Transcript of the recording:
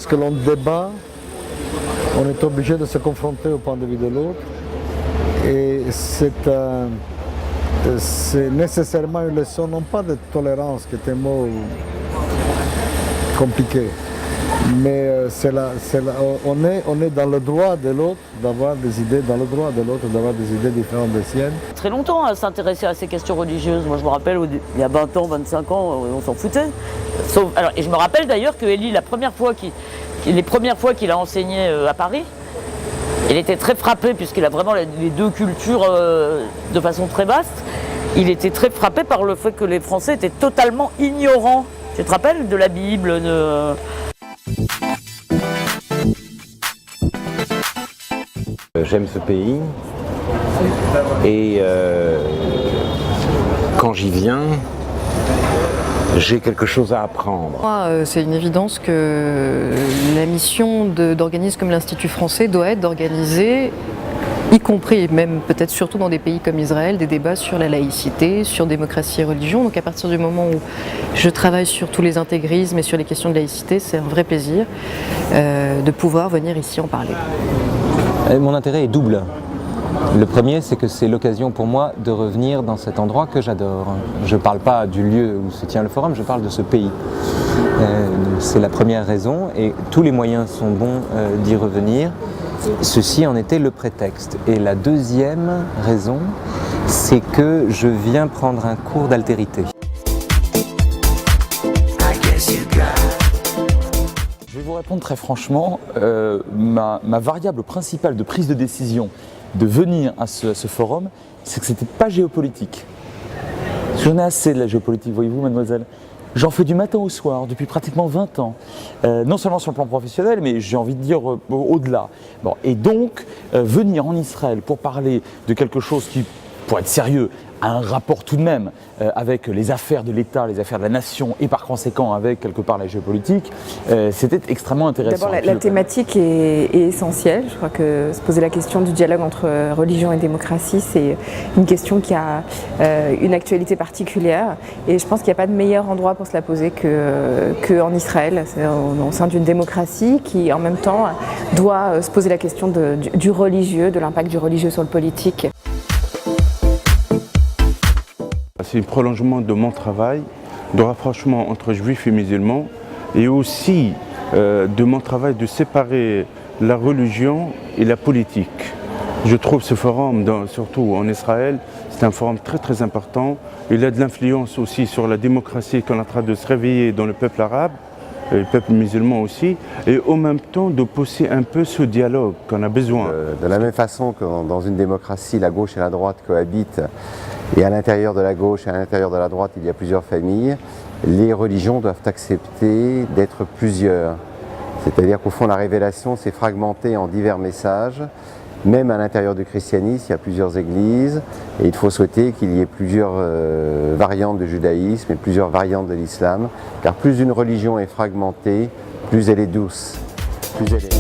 lorsque l'on débat, on est obligé de se confronter au point de vue de l'autre. Et c'est nécessairement une leçon, non pas de tolérance, qui est un mot compliqué, mais on est dans le droit de l'autre d'avoir des idées, dans le droit de l'autre d'avoir des idées différentes des siennes. Très longtemps à s'intéresser à ces questions religieuses. Moi je me rappelle, il y a 20 ans, 25 ans, on s'en foutait. Et je me rappelle d'ailleurs que Elie, les premières fois qu'il a enseigné à Paris, il était très frappé, puisqu'il a vraiment les deux cultures de façon très vaste. Il était très frappé par le fait que les Français étaient totalement ignorants. Tu te rappelles de la Bible J'aime ce pays et quand j'y viens, j'ai quelque chose à apprendre. C'est une évidence que la mission d'organismes comme l'Institut français doit être d'organiser, y compris et même peut-être surtout dans des pays comme Israël, des débats sur la laïcité, sur démocratie et religion. Donc à partir du moment où je travaille sur tous les intégrismes et sur les questions de laïcité, c'est un vrai plaisir de pouvoir venir ici en parler. Mon intérêt est double. Le premier, c'est que c'est l'occasion pour moi de revenir dans cet endroit que j'adore. Je ne parle pas du lieu où se tient le forum, je parle de ce pays. C'est la première raison et tous les moyens sont bons d'y revenir. Ceci en était le prétexte. Et la deuxième raison, c'est que je viens prendre un cours d'altérité. Je vais vous répondre très franchement, ma variable principale de prise de décision de venir à ce forum, c'est que c'était pas géopolitique. J'en ai assez de la géopolitique, voyez-vous, mademoiselle. J'en fais du matin au soir depuis pratiquement 20 ans, non seulement sur le plan professionnel, mais j'ai envie de dire au-delà. Bon, et donc, venir en Israël pour parler de quelque chose qui, pour être sérieux, a un rapport tout de même avec les affaires de l'État, les affaires de la nation et par conséquent avec quelque part la géopolitique, c'était extrêmement intéressant. D'abord, la thématique est essentielle. Je crois que se poser la question du dialogue entre religion et démocratie, c'est une question qui a une actualité particulière. Et je pense qu'il n'y a pas de meilleur endroit pour se la poser qu'en Israël, au sein d'une démocratie qui, en même temps, doit se poser la question du religieux, de l'impact du religieux sur le politique. C'est un prolongement de mon travail, de rapprochement entre juifs et musulmans, et aussi de mon travail de séparer la religion et la politique. Je trouve ce forum, surtout en Israël, c'est un forum très très important. Il a de l'influence aussi sur la démocratie qu'on est en train de se réveiller dans le peuple arabe, et le peuple musulman aussi, et en même temps de pousser un peu ce dialogue qu'on a besoin. De la même façon que dans une démocratie, la gauche et la droite cohabitent, et à l'intérieur de la gauche et à l'intérieur de la droite, il y a plusieurs familles, les religions doivent accepter d'être plusieurs. C'est-à-dire qu'au fond, la révélation s'est fragmentée en divers messages. Même à l'intérieur du christianisme, il y a plusieurs églises, et il faut souhaiter qu'il y ait plusieurs variantes de judaïsme et plusieurs variantes de l'islam, car plus une religion est fragmentée, plus elle est douce, plus elle est...